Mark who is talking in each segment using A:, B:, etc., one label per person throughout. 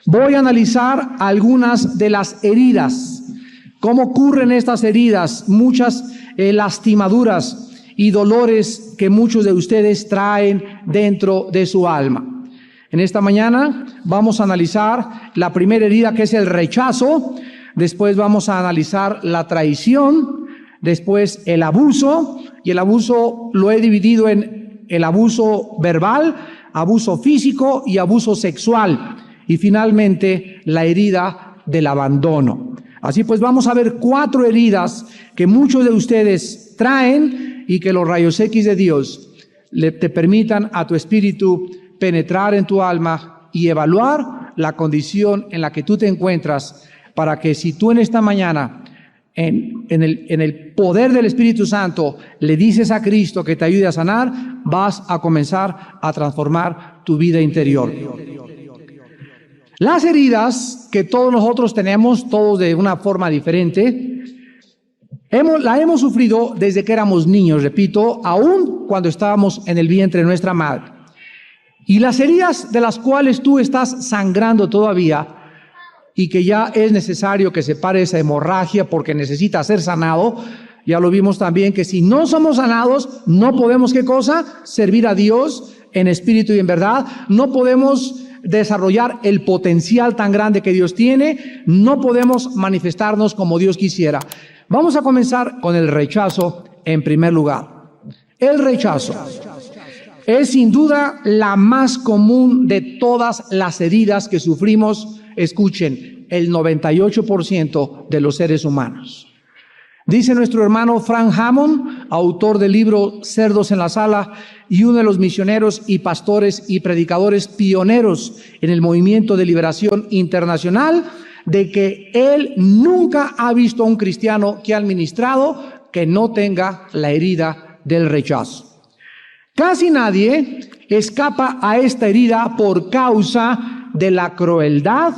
A: Voy a analizar algunas de las heridas, cómo ocurren estas heridas, muchas lastimaduras y dolores que muchos de ustedes traen dentro de su alma. En esta mañana vamos a analizar la primera herida, que es el rechazo. Después vamos a analizar la traición, después el abuso, y el abuso lo he dividido en el abuso verbal, abuso físico y abuso sexual, y finalmente la herida del abandono. Así pues, vamos a ver 4 heridas que muchos de ustedes traen y que los rayos X de Dios te permitan a tu espíritu penetrar en tu alma y evaluar la condición en la que tú te encuentras, para que si tú en esta mañana, en el poder del Espíritu Santo, le dices a Cristo que te ayude a sanar, vas a comenzar a transformar tu vida interior. Las heridas que todos nosotros tenemos, todos de una forma diferente, la hemos sufrido desde que éramos niños, repito, aún cuando estábamos en el vientre de nuestra madre. Y las heridas de las cuales tú estás sangrando todavía y que ya es necesario que se pare esa hemorragia porque necesita ser sanado, ya lo vimos también que si no somos sanados, no podemos, ¿qué cosa? Servir a Dios en espíritu y en verdad. No podemos desarrollar el potencial tan grande que Dios tiene. No podemos manifestarnos como Dios quisiera. Vamos a comenzar con el rechazo en primer lugar. El rechazo es sin duda la más común de todas las heridas que sufrimos. Escuchen, el 98% de los seres humanos. Dice nuestro hermano Frank Hammond, autor del libro Cerdos en la Sala y uno de los misioneros y pastores y predicadores pioneros en el movimiento de liberación internacional, de que él nunca ha visto a un cristiano que ha ministrado que no tenga la herida del rechazo. Casi nadie escapa a esta herida por causa de la crueldad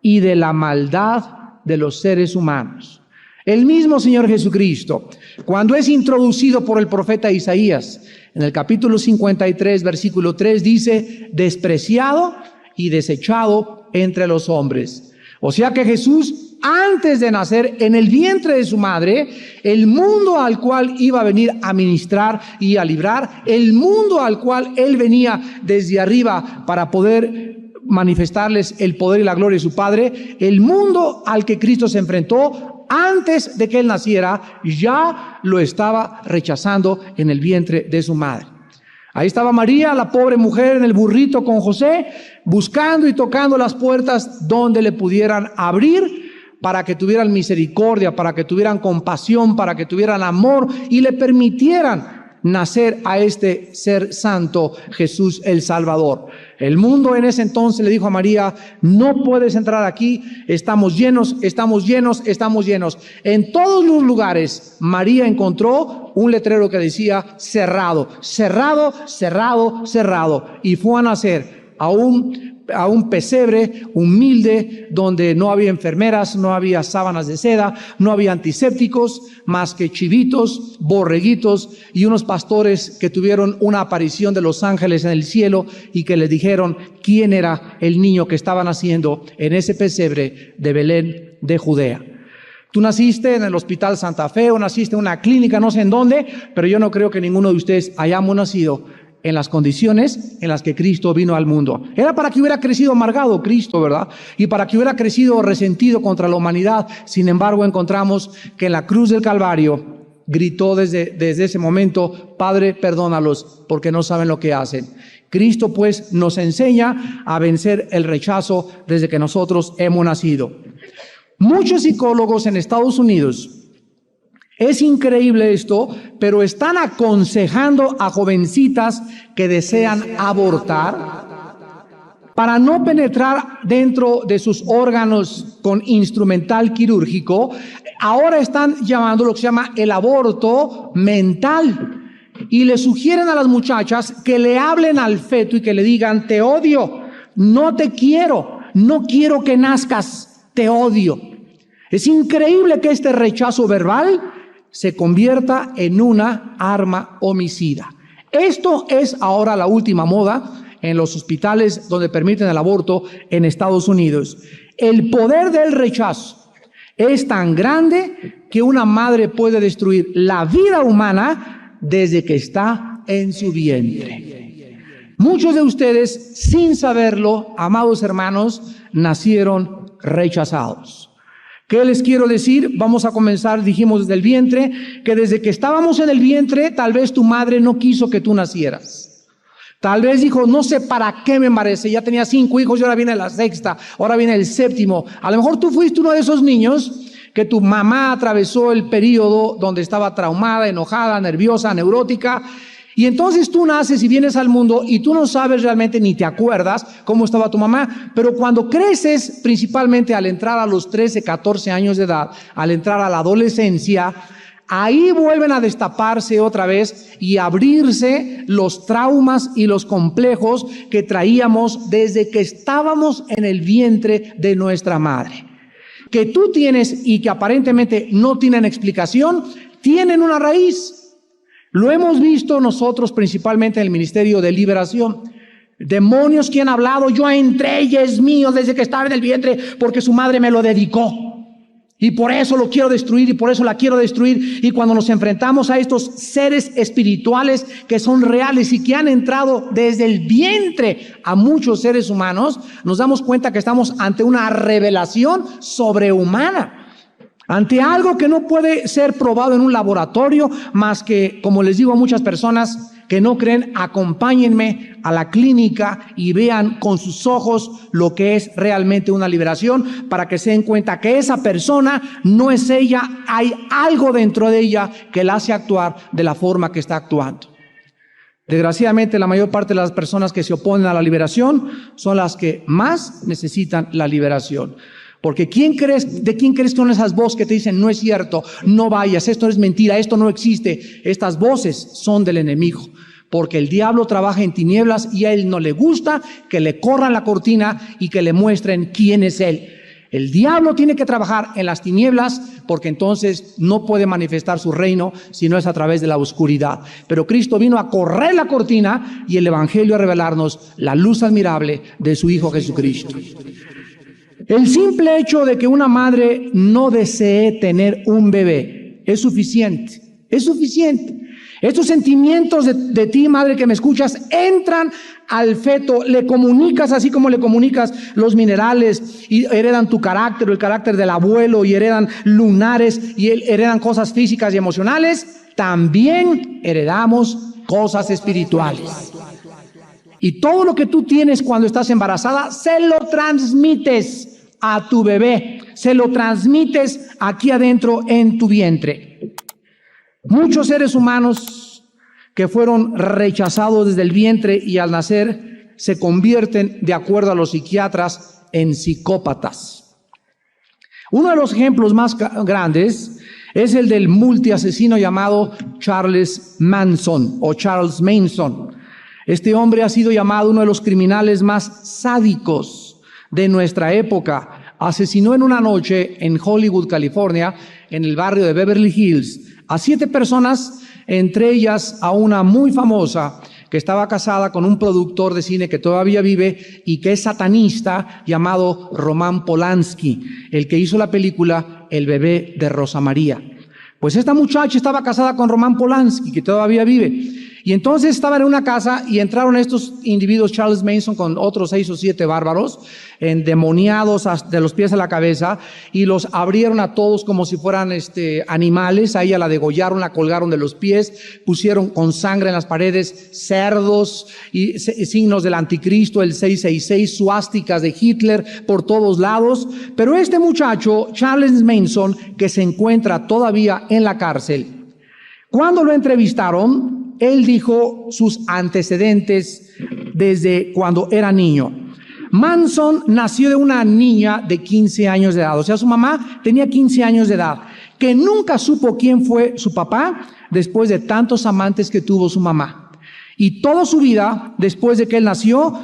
A: y de la maldad de los seres humanos. El mismo Señor Jesucristo, cuando es introducido por el profeta Isaías, en el capítulo 53, versículo 3, dice: despreciado y desechado entre los hombres. O sea que Jesús, antes de nacer en el vientre de su madre, el mundo al cual iba a venir a ministrar y a librar, el mundo al cual Él venía desde arriba para poder manifestarles el poder y la gloria de su Padre, el mundo al que Cristo se enfrentó antes de que Él naciera, ya lo estaba rechazando en el vientre de su madre. Ahí estaba María, la pobre mujer, en el burrito con José, buscando y tocando las puertas donde le pudieran abrir para que tuvieran misericordia, para que tuvieran compasión, para que tuvieran amor y le permitieran nacer a este ser santo, Jesús el Salvador. El mundo en ese entonces le dijo a María: no puedes entrar aquí, estamos llenos, estamos llenos, estamos llenos. En todos los lugares María encontró un letrero que decía: cerrado, cerrado, cerrado, cerrado. Y fue a nacer a un pesebre humilde donde no había enfermeras, no había sábanas de seda, no había antisépticos, más que chivitos, borreguitos y unos pastores que tuvieron una aparición de los ángeles en el cielo y que les dijeron quién era el niño que estaba naciendo en ese pesebre de Belén de Judea. Tú naciste en el Hospital Santa Fe o naciste en una clínica, no sé en dónde, pero yo no creo que ninguno de ustedes hayamos nacido en las condiciones en las que Cristo vino al mundo. Era para que hubiera crecido amargado Cristo, ¿verdad? Y para que hubiera crecido resentido contra la humanidad. Sin embargo, encontramos que en la cruz del Calvario gritó desde ese momento: Padre, perdónalos porque no saben lo que hacen. Cristo pues nos enseña a vencer el rechazo desde que nosotros hemos nacido. Muchos psicólogos en Estados Unidos, es increíble esto, pero están aconsejando a jovencitas que desean abortar para no penetrar dentro de sus órganos con instrumental quirúrgico. Ahora están llamando lo que se llama el aborto mental y le sugieren a las muchachas que le hablen al feto y que le digan: te odio, no te quiero, no quiero que nazcas, te odio. Es increíble que este rechazo verbal se convierta en una arma homicida. Esto es ahora la última moda en los hospitales donde permiten el aborto en Estados Unidos. El poder del rechazo es tan grande que una madre puede destruir la vida humana desde que está en su vientre. Muchos de ustedes, sin saberlo, amados hermanos, nacieron rechazados. ¿Qué les quiero decir? Vamos a comenzar, dijimos desde el vientre, que desde que estábamos en el vientre, tal vez tu madre no quiso que tú nacieras. Tal vez dijo, no sé para qué me embaracé, ya tenía 5 hijos y ahora viene la 6ª, ahora viene el 7º. A lo mejor tú fuiste uno de esos niños que tu mamá atravesó el periodo donde estaba traumada, enojada, nerviosa, neurótica. Y entonces tú naces y vienes al mundo y tú no sabes realmente ni te acuerdas cómo estaba tu mamá, pero cuando creces, principalmente al entrar a los 13, 14 años de edad, al entrar a la adolescencia, ahí vuelven a destaparse otra vez y abrirse los traumas y los complejos que traíamos desde que estábamos en el vientre de nuestra madre. Que tú tienes y que aparentemente no tienen explicación, tienen una raíz. Lo hemos visto nosotros principalmente en el Ministerio de Liberación. Demonios que han hablado, yo entré y es mío desde que estaba en el vientre porque su madre me lo dedicó. Y por eso lo quiero destruir y por eso la quiero destruir. Y cuando nos enfrentamos a estos seres espirituales que son reales y que han entrado desde el vientre a muchos seres humanos, nos damos cuenta que estamos ante una revelación sobrehumana. Ante algo que no puede ser probado en un laboratorio, más que, como les digo a muchas personas que no creen, acompáñenme a la clínica y vean con sus ojos lo que es realmente una liberación, para que se den cuenta que esa persona no es ella, hay algo dentro de ella que la hace actuar de la forma que está actuando. Desgraciadamente, la mayor parte de las personas que se oponen a la liberación son las que más necesitan la liberación. Porque ¿de quién crees que son esas voces que te dicen no es cierto, no vayas, esto es mentira, esto no existe? Estas voces son del enemigo, porque el diablo trabaja en tinieblas y a él no le gusta que le corran la cortina y que le muestren quién es él. El diablo tiene que trabajar en las tinieblas porque entonces no puede manifestar su reino si no es a través de la oscuridad. Pero Cristo vino a correr la cortina y el evangelio a revelarnos la luz admirable de su Hijo Jesucristo. El simple hecho de que una madre no desee tener un bebé es suficiente, es suficiente. Estos sentimientos de ti, madre que me escuchas, entran al feto, le comunicas así como le comunicas los minerales y heredan tu carácter o el carácter del abuelo y heredan lunares y heredan cosas físicas y emocionales, también heredamos cosas espirituales. Y todo lo que tú tienes cuando estás embarazada, se lo transmites a tu bebé, se lo transmites aquí adentro en tu vientre. Muchos seres humanos que fueron rechazados desde el vientre y al nacer se convierten, de acuerdo a los psiquiatras, en psicópatas. Uno de los ejemplos más grandes es el del multiasesino llamado Charles Manson o Charles Manson. Este hombre ha sido llamado uno de los criminales más sádicos de nuestra época. Asesinó en una noche en Hollywood, California, en el barrio de Beverly Hills, a 7 personas, entre ellas a una muy famosa que estaba casada con un productor de cine que todavía vive y que es satanista, llamado Roman Polanski, el que hizo la película El bebé de Rosa María. Pues esta muchacha estaba casada con Roman Polanski, que todavía vive. Y entonces estaban en una casa y entraron estos individuos, Charles Manson, con otros 6 o 7 bárbaros, endemoniados de los pies a la cabeza, y los abrieron a todos como si fueran animales. A ella la degollaron, la colgaron de los pies, pusieron con sangre en las paredes cerdos y signos del anticristo, el 666, suásticas de Hitler por todos lados. Pero este muchacho, Charles Manson, que se encuentra todavía en la cárcel, cuando lo entrevistaron, él dijo sus antecedentes desde cuando era niño. Manson nació de una niña de 15 años de edad, o sea, su mamá tenía 15 años de edad, que nunca supo quién fue su papá después de tantos amantes que tuvo su mamá. Y toda su vida, después de que él nació,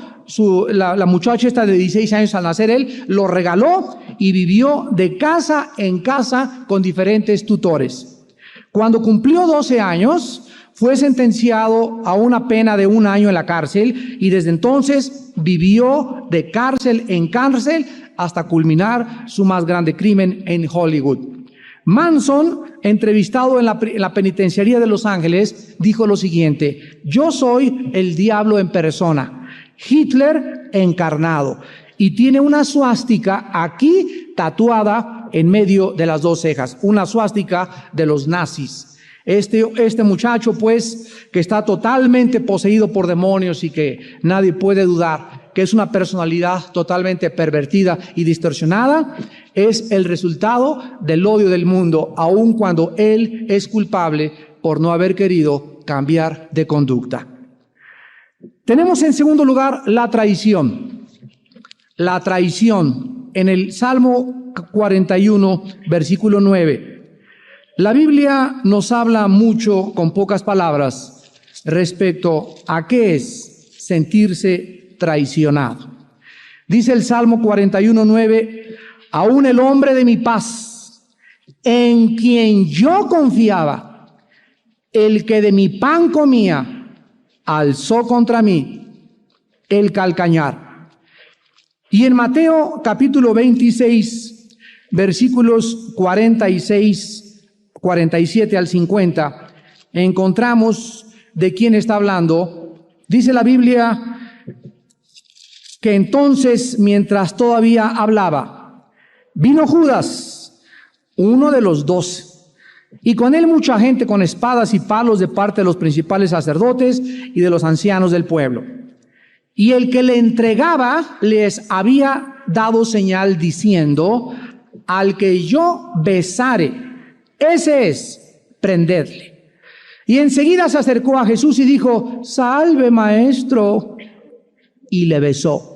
A: la muchacha esta de 16 años al nacer él, lo regaló y vivió de casa en casa con diferentes tutores. Cuando cumplió 12 años, fue sentenciado a una pena de 1 año en la cárcel y desde entonces vivió de cárcel en cárcel hasta culminar su más grande crimen en Hollywood. Manson, entrevistado en la penitenciaría de Los Ángeles, dijo lo siguiente: yo soy el diablo en persona, Hitler encarnado, y tiene una suástica aquí tatuada en medio de las 2 cejas, una suástica de los nazis. Este muchacho, pues, que está totalmente poseído por demonios y que nadie puede dudar que es una personalidad totalmente pervertida y distorsionada, es el resultado del odio del mundo, aun cuando él es culpable por no haber querido cambiar de conducta. Tenemos en segundo lugar la traición. La traición en el Salmo 41, versículo 9. La Biblia nos habla mucho, con pocas palabras, respecto a qué es sentirse traicionado. Dice el Salmo 41:9: aún el hombre de mi paz, en quien yo confiaba, el que de mi pan comía, alzó contra mí el calcañar. Y en Mateo capítulo 26, versículos 47 al 50, encontramos de quién está hablando. Dice la Biblia que entonces, mientras todavía hablaba, vino Judas, uno de los 12, y con él mucha gente con espadas y palos de parte de los principales sacerdotes y de los ancianos del pueblo. Y el que le entregaba les había dado señal diciendo: al que yo besare, ese es, prendedle. Y enseguida se acercó a Jesús y dijo: salve, maestro. Y le besó.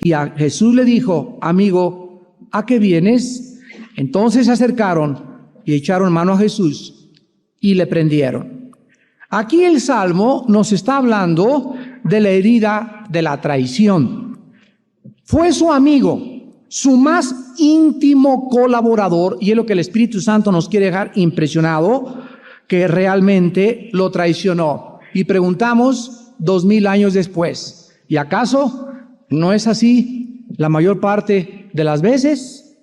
A: Y a Jesús le dijo: amigo, ¿a qué vienes? Entonces se acercaron y echaron mano a Jesús y le prendieron. Aquí el Salmo nos está hablando de la herida de la traición. Fue su amigo, su más íntimo colaborador, y es lo que el Espíritu Santo nos quiere dejar impresionado, que realmente lo traicionó. Y preguntamos 2000 años después, ¿y acaso no es así la mayor parte de las veces?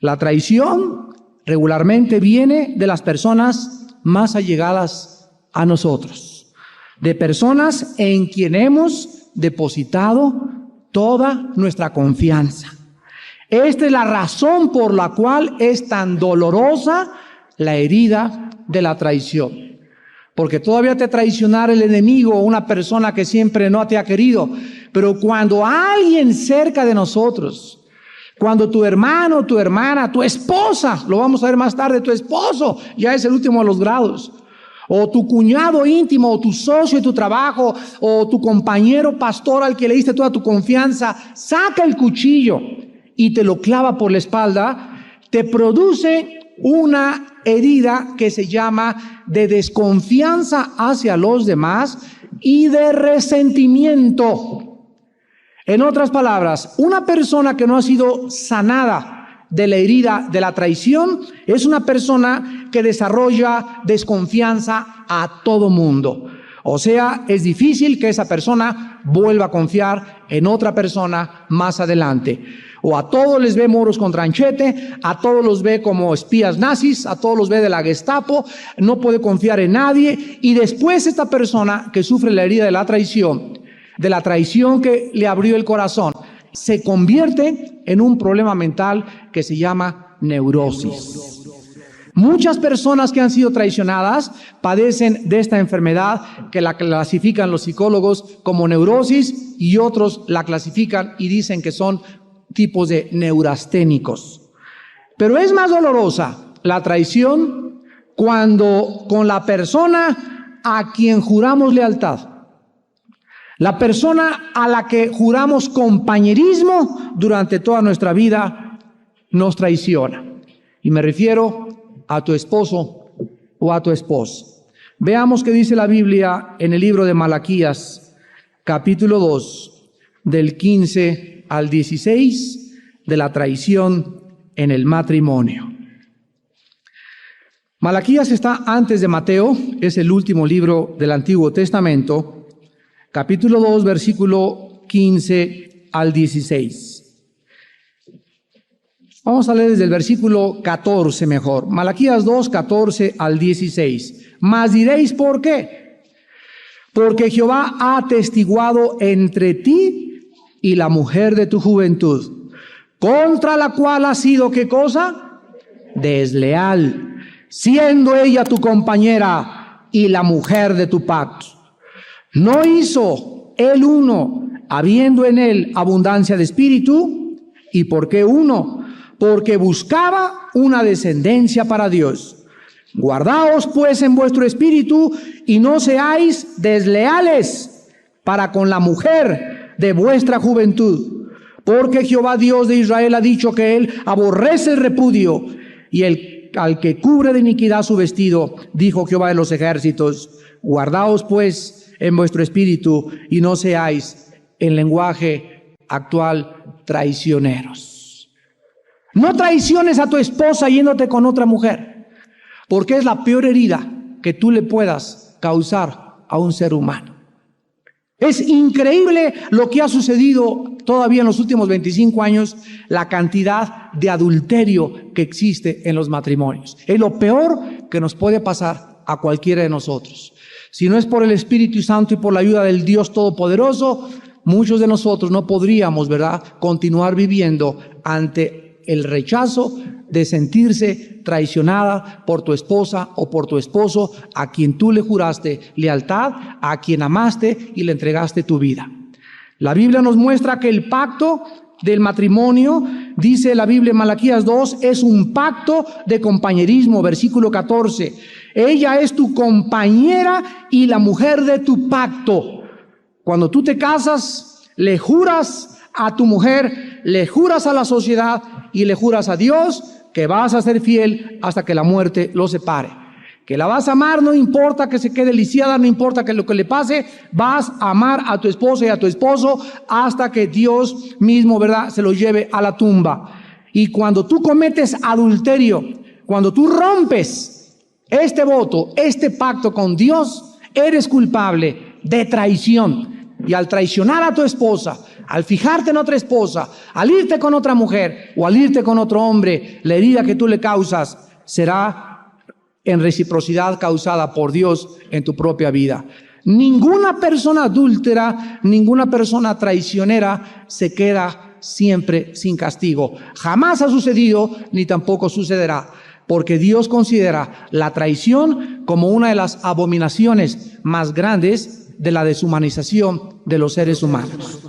A: La traición regularmente viene de las personas más allegadas a nosotros, de personas en quien hemos depositado toda nuestra confianza. Esta es la razón por la cual es tan dolorosa la herida de la traición. Porque todavía te traicionará el enemigo, una persona que siempre no te ha querido. Pero cuando alguien cerca de nosotros, cuando tu hermano, tu hermana, tu esposa, lo vamos a ver más tarde, tu esposo ya es el último de los grados, o tu cuñado íntimo, o tu socio de tu trabajo, o tu compañero pastor al que le diste toda tu confianza, saca el cuchillo y te lo clava por la espalda, te produce una herida que se llama de desconfianza hacia los demás y de resentimiento. En otras palabras, una persona que no ha sido sanada de la herida de la traición es una persona que desarrolla desconfianza a todo mundo. O sea, es difícil que esa persona vuelva a confiar en otra persona más adelante. O a todos les ve moros con tranchete, a todos los ve como espías nazis, a todos los ve de la Gestapo, no puede confiar en nadie. Y después esta persona que sufre la herida de la traición que le abrió el corazón, se convierte en un problema mental que se llama neurosis. Muchas personas que han sido traicionadas padecen de esta enfermedad que la clasifican los psicólogos como neurosis y otros la clasifican y dicen que son tipos de neurasténicos. Pero es más dolorosa la traición cuando con la persona a quien juramos lealtad, la persona a la que juramos compañerismo durante toda nuestra vida, nos traiciona. Y me refiero a tu esposo o a tu esposa. Veamos qué dice la Biblia en el libro de Malaquías, capítulo 2, del 15 al 16, de la traición en el matrimonio. Malaquías está antes de Mateo, es el último libro del Antiguo Testamento, capítulo 2, versículo 15 al 16. Vamos a leer desde el versículo 14 mejor. Malaquías 2, 14 al 16. Mas diréis, ¿por qué? Porque Jehová ha atestiguado entre ti y la mujer de tu juventud, contra la cual has sido, ¿qué cosa? Desleal, siendo ella tu compañera y la mujer de tu pacto. ¿No hizo el uno, habiendo en él abundancia de espíritu? ¿Y por qué uno? Porque buscaba una descendencia para Dios. Guardaos pues en vuestro espíritu y no seáis desleales para con la mujer de vuestra juventud. Porque Jehová Dios de Israel ha dicho que él aborrece el repudio y al que cubre de iniquidad su vestido, dijo Jehová de los ejércitos. Guardaos pues en vuestro espíritu y no seáis, en lenguaje actual, traicioneros. No traiciones a tu esposa yéndote con otra mujer, porque es la peor herida que tú le puedas causar a un ser humano. Es increíble lo que ha sucedido todavía en los últimos 25 años, la cantidad de adulterio que existe en los matrimonios. Es lo peor que nos puede pasar a cualquiera de nosotros. Si no es por el Espíritu Santo y por la ayuda del Dios Todopoderoso, muchos de nosotros no podríamos, ¿verdad?, continuar viviendo ante el rechazo de sentirse traicionada por tu esposa o por tu esposo, a quien tú le juraste lealtad, a quien amaste y le entregaste tu vida. La Biblia nos muestra que el pacto del matrimonio, dice la Biblia en Malaquías 2, es un pacto de compañerismo, versículo 14. Ella es tu compañera y la mujer de tu pacto. Cuando tú te casas, le juras a tu mujer, le juras a la sociedad y le juras a Dios que vas a ser fiel hasta que la muerte lo separe. Que la vas a amar, no importa que se quede lisiada, no importa que lo que le pase, vas a amar a tu esposa y a tu esposo hasta que Dios mismo, ¿verdad?, se lo lleve a la tumba. Y cuando tú cometes adulterio, cuando tú rompes este voto, este pacto con Dios, eres culpable de traición. Y al traicionar a tu esposa, al fijarte en otra esposa, al irte con otra mujer o al irte con otro hombre, la herida que tú le causas será en reciprocidad causada por Dios en tu propia vida. Ninguna persona adúltera, ninguna persona traicionera se queda siempre sin castigo. Jamás ha sucedido ni tampoco sucederá, porque Dios considera la traición como una de las abominaciones más grandes de la deshumanización de los seres humanos.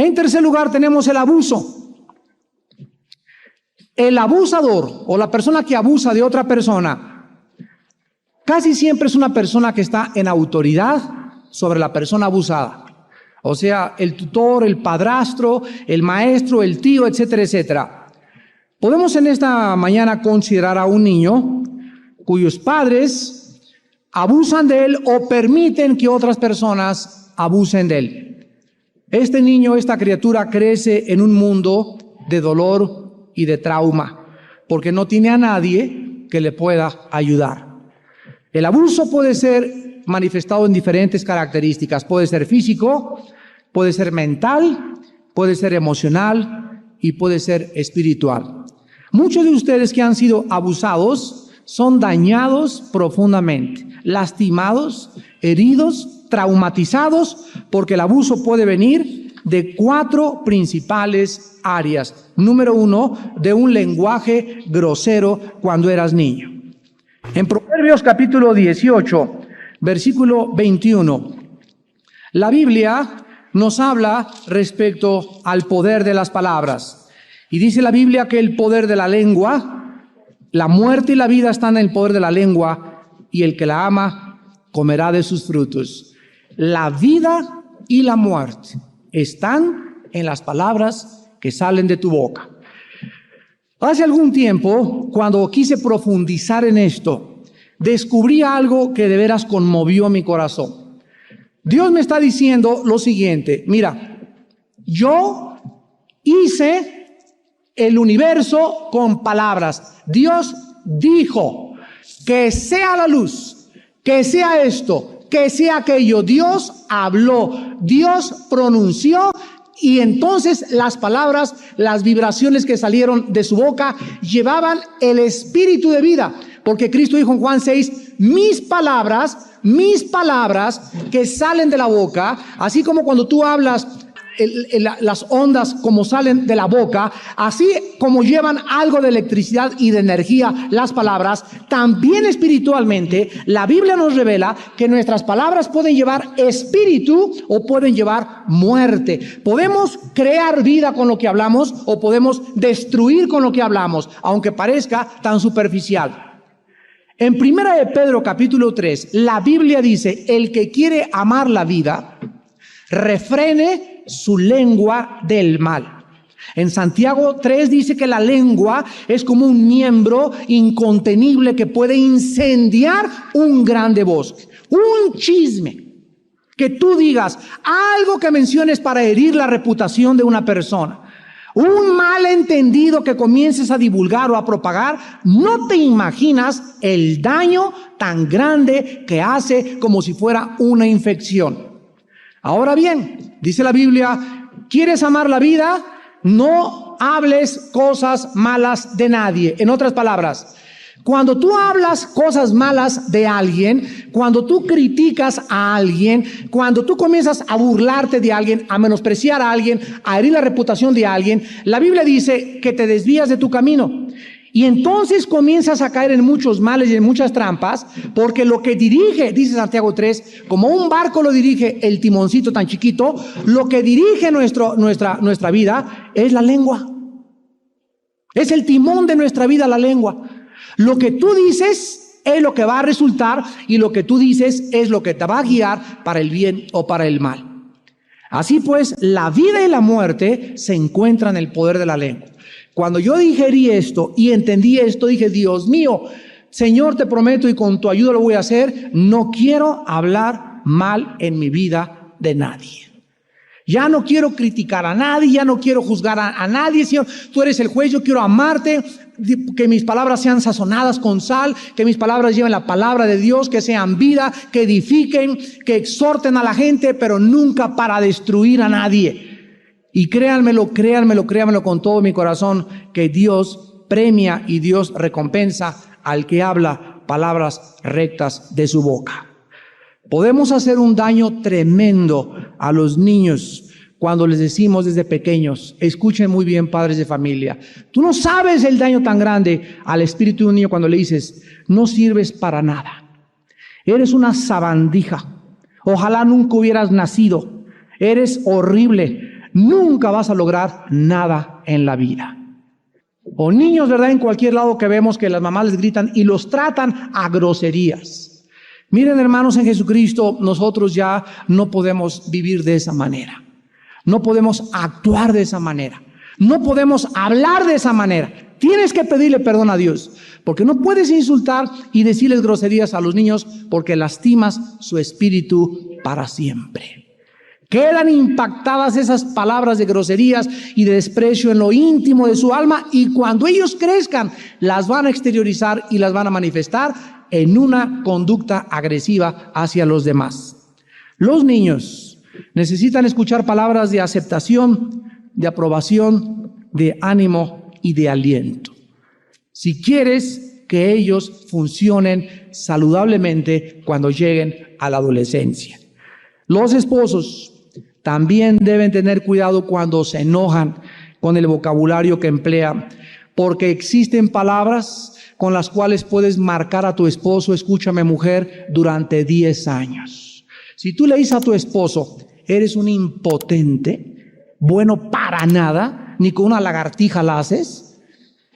A: En tercer lugar tenemos el abuso. El abusador o la persona que abusa de otra persona casi siempre es una persona que está en autoridad sobre la persona abusada. O sea, el tutor, el padrastro, el maestro, el tío, etcétera, etcétera. Podemos en esta mañana considerar a un niño cuyos padres abusan de él o permiten que otras personas abusen de él. Este niño, esta criatura crece en un mundo de dolor y de trauma, porque no tiene a nadie que le pueda ayudar. El abuso puede ser manifestado en diferentes características. Puede ser físico, puede ser mental, puede ser emocional y puede ser espiritual. Muchos de ustedes que han sido abusados son dañados profundamente, lastimados, heridos, traumatizados, porque el abuso puede venir de 4 principales áreas. Número 1, de un lenguaje grosero cuando eras niño. En Proverbios capítulo 18, versículo 21, la Biblia nos habla respecto al poder de las palabras. Y dice la Biblia que el poder de la lengua, la muerte y la vida están en el poder de la lengua, y el que la ama comerá de sus frutos. La vida y la muerte están en las palabras que salen de tu boca. Hace algún tiempo, cuando quise profundizar en esto, descubrí algo que de veras conmovió mi corazón. Dios me está diciendo lo siguiente: mira, yo hice el universo con palabras. Dios dijo que sea la luz, que sea esto, que sea aquello. Dios habló, Dios pronunció, y entonces las palabras, las vibraciones que salieron de su boca llevaban el espíritu de vida. Porque Cristo dijo en Juan 6, mis palabras que salen de la boca, así como cuando tú hablas, las ondas como salen de la boca, así como llevan algo de electricidad y de energía las palabras, también espiritualmente la Biblia nos revela que nuestras palabras pueden llevar espíritu o pueden llevar muerte. Podemos crear vida con lo que hablamos o podemos destruir con lo que hablamos, aunque parezca tan superficial. En 1 de Pedro capítulo 3, la Biblia dice: el que quiere amar la vida, refrene su lengua del mal. En Santiago 3 dice que la lengua es como un miembro incontenible que puede incendiar un grande bosque. Un chisme que tú digas, algo que menciones para herir la reputación de una persona, un malentendido que comiences a divulgar o a propagar, no te imaginas el daño tan grande que hace, como si fuera una infección. Ahora bien, dice la Biblia, ¿quieres amar la vida? No hables cosas malas de nadie. En otras palabras, cuando tú hablas cosas malas de alguien, cuando tú criticas a alguien, cuando tú comienzas a burlarte de alguien, a menospreciar a alguien, a herir la reputación de alguien, la Biblia dice que te desvías de tu camino. Y entonces comienzas a caer en muchos males y en muchas trampas, porque lo que dirige, dice Santiago 3, como un barco lo dirige el timoncito tan chiquito, lo que dirige nuestra vida es la lengua. Es el timón de nuestra vida, la lengua. Lo que tú dices es lo que va a resultar, y lo que tú dices es lo que te va a guiar para el bien o para el mal. Así pues, la vida y la muerte se encuentran en el poder de la lengua. Cuando yo digerí esto y entendí esto, dije, Dios mío, Señor, te prometo y con tu ayuda lo voy a hacer, no quiero hablar mal en mi vida de nadie. Ya no quiero criticar a nadie, ya no quiero juzgar a nadie, Señor. Tú eres el juez, yo quiero amarte, que mis palabras sean sazonadas con sal, que mis palabras lleven la palabra de Dios, que sean vida, que edifiquen, que exhorten a la gente, pero nunca para destruir a nadie. Y créanmelo con todo mi corazón, que Dios premia y Dios recompensa al que habla palabras rectas de su boca. Podemos hacer un daño tremendo a los niños cuando les decimos desde pequeños, escuchen muy bien, padres de familia, tú no sabes el daño tan grande al espíritu de un niño cuando le dices, no sirves para nada, eres una sabandija, ojalá nunca hubieras nacido, eres horrible, nunca vas a lograr nada en la vida. O niños, ¿verdad? En cualquier lado que vemos que las mamás les gritan y los tratan a groserías. Miren, hermanos, en Jesucristo nosotros ya no podemos vivir de esa manera. No podemos actuar de esa manera. No podemos hablar de esa manera. Tienes que pedirle perdón a Dios, porque no puedes insultar y decirles groserías a los niños porque lastimas su espíritu para siempre. Quedan impactadas esas palabras de groserías y de desprecio en lo íntimo de su alma, y cuando ellos crezcan las van a exteriorizar y las van a manifestar en una conducta agresiva hacia los demás. Los niños necesitan escuchar palabras de aceptación, de aprobación, de ánimo y de aliento. Si quieres que ellos funcionen saludablemente cuando lleguen a la adolescencia. Los esposos también deben tener cuidado cuando se enojan con el vocabulario que emplean, porque existen palabras con las cuales puedes marcar a tu esposo, escúchame mujer, durante 10 años. Si tú le dices a tu esposo, eres un impotente, bueno para nada, ni con una lagartija la haces,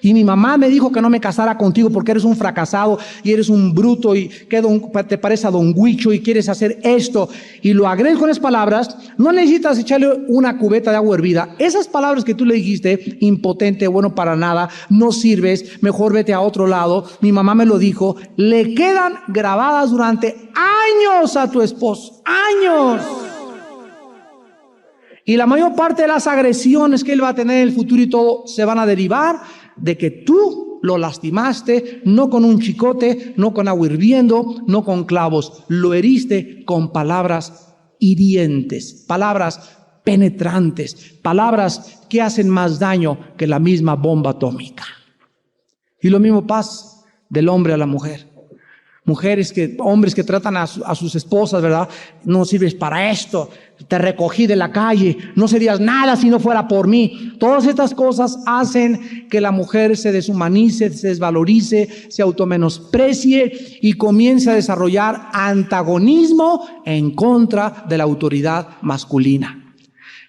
A: y mi mamá me dijo que no me casara contigo porque eres un fracasado y eres un bruto y que te parece a Don Huicho y quieres hacer esto, y lo agregas con esas palabras, no necesitas echarle una cubeta de agua hervida. Esas palabras que tú le dijiste, impotente, bueno para nada, no sirves, mejor vete a otro lado, mi mamá me lo dijo, le quedan grabadas durante años a tu esposo, años. Y la mayor parte de las agresiones que él va a tener en el futuro y todo se van a derivar de que tú lo lastimaste, no con un chicote, no con agua hirviendo, no con clavos, lo heriste con palabras hirientes, palabras penetrantes, palabras que hacen más daño que la misma bomba atómica. Y lo mismo pasa del hombre a la mujer. Hombres que tratan a sus esposas, ¿verdad? No sirves para esto, te recogí de la calle, no serías nada si no fuera por mí. Todas estas cosas hacen que la mujer se deshumanice, se desvalorice, se automenosprecie y comience a desarrollar antagonismo en contra de la autoridad masculina.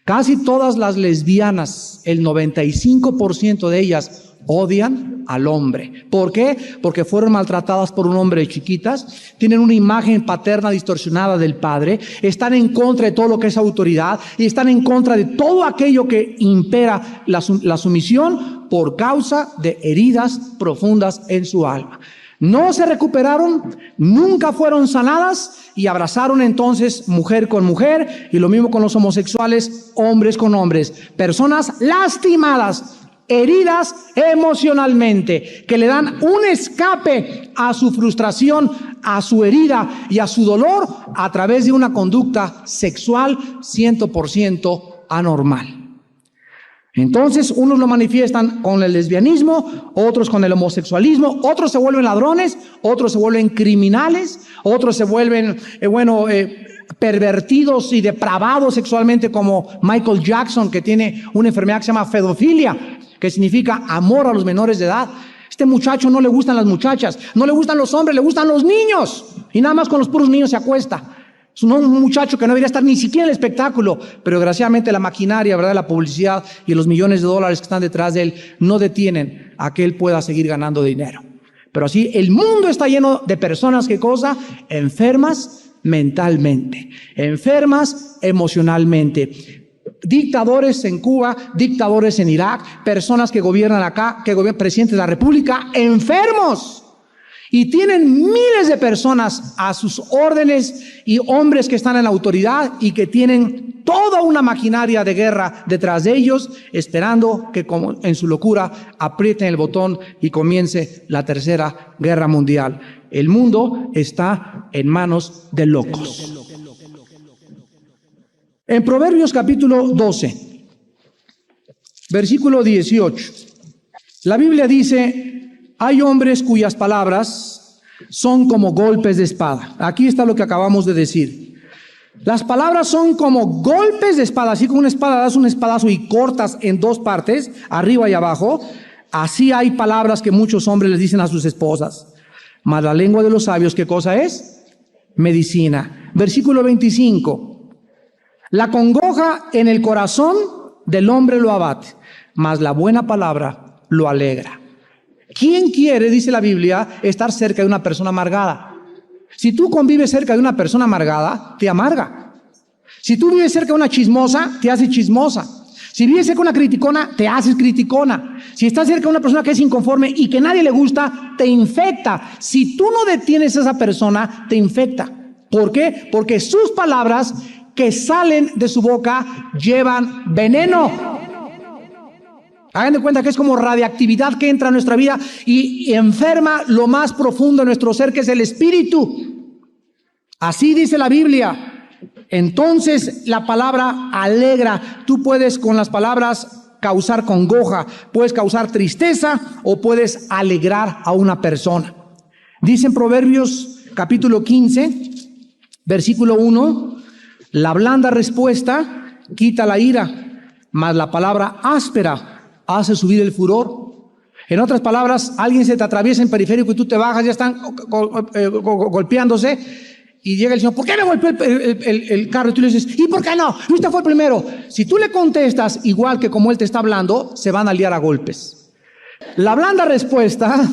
A: Casi todas las lesbianas, el 95% de ellas, odian al hombre. ¿Por qué? Porque fueron maltratadas por un hombre de chiquitas, tienen una imagen paterna distorsionada del padre, están en contra de todo lo que es autoridad y están en contra de todo aquello que impera la sumisión por causa de heridas profundas en su alma. No se recuperaron, nunca fueron sanadas y abrazaron entonces mujer con mujer, y lo mismo con los homosexuales, hombres con hombres, personas lastimadas, heridas emocionalmente, que le dan un escape a su frustración, a su herida y a su dolor a través de una conducta sexual 100% anormal. Entonces, unos lo manifiestan con el lesbianismo, otros con el homosexualismo, otros se vuelven ladrones, otros se vuelven criminales, otros se vuelven, pervertidos y depravados sexualmente, como Michael Jackson, que tiene una enfermedad que se llama pedofilia, que significa amor a los menores de edad. Este muchacho no le gustan las muchachas, no le gustan los hombres, le gustan los niños, y nada más con los puros niños se acuesta. Es un muchacho que no debería estar ni siquiera en el espectáculo, pero desgraciadamente la maquinaria, ¿verdad?, la publicidad y los millones de dólares que están detrás de él no detienen a que él pueda seguir ganando dinero. Pero así el mundo está lleno de personas, ¿qué cosa? Enfermas mentalmente, enfermas emocionalmente. Dictadores en Cuba, dictadores en Irak, personas que gobiernan acá, presidentes de la República, enfermos. Y tienen miles de personas a sus órdenes y hombres que están en la autoridad y que tienen toda una maquinaria de guerra detrás de ellos, esperando que, como en su locura, aprieten el botón y comience la Tercera Guerra Mundial. El mundo está en manos de locos. En Proverbios capítulo 12, versículo 18, la Biblia dice: hay hombres cuyas palabras son como golpes de espada. Aquí está lo que acabamos de decir. Las palabras son como golpes de espada. Así como una espada, das un espadazo y cortas en dos partes, arriba y abajo. Así hay palabras que muchos hombres les dicen a sus esposas. Mas la lengua de los sabios, ¿qué cosa es? Medicina. Versículo 25. La congoja en el corazón del hombre lo abate, mas la buena palabra lo alegra. ¿Quién quiere, dice la Biblia, estar cerca de una persona amargada? Si tú convives cerca de una persona amargada, te amarga. Si tú vives cerca de una chismosa, te hace chismosa. Si vives cerca de una criticona, te haces criticona. Si estás cerca de una persona que es inconforme y que nadie le gusta, te infecta. Si tú no detienes a esa persona, te infecta. ¿Por qué? Porque sus palabras que salen de su boca llevan veneno. Hagan de cuenta que es como radiactividad que entra a nuestra vida y enferma lo más profundo de nuestro ser, que es el espíritu. Así dice la Biblia. Entonces la palabra alegra. Tú puedes con las palabras causar congoja, puedes causar tristeza o puedes alegrar a una persona. Dice en Proverbios capítulo 15, versículo 1, la blanda respuesta quita la ira, mas la palabra áspera hace subir el furor. En otras palabras, alguien se te atraviesa en periférico y tú te bajas, ya están golpeándose. Y llega el Señor, ¿por qué me golpeó el carro? Y tú le dices, ¿y por qué no? Usted fue el primero. Si tú le contestas igual que como él te está hablando, se van a liar a golpes. La blanda respuesta,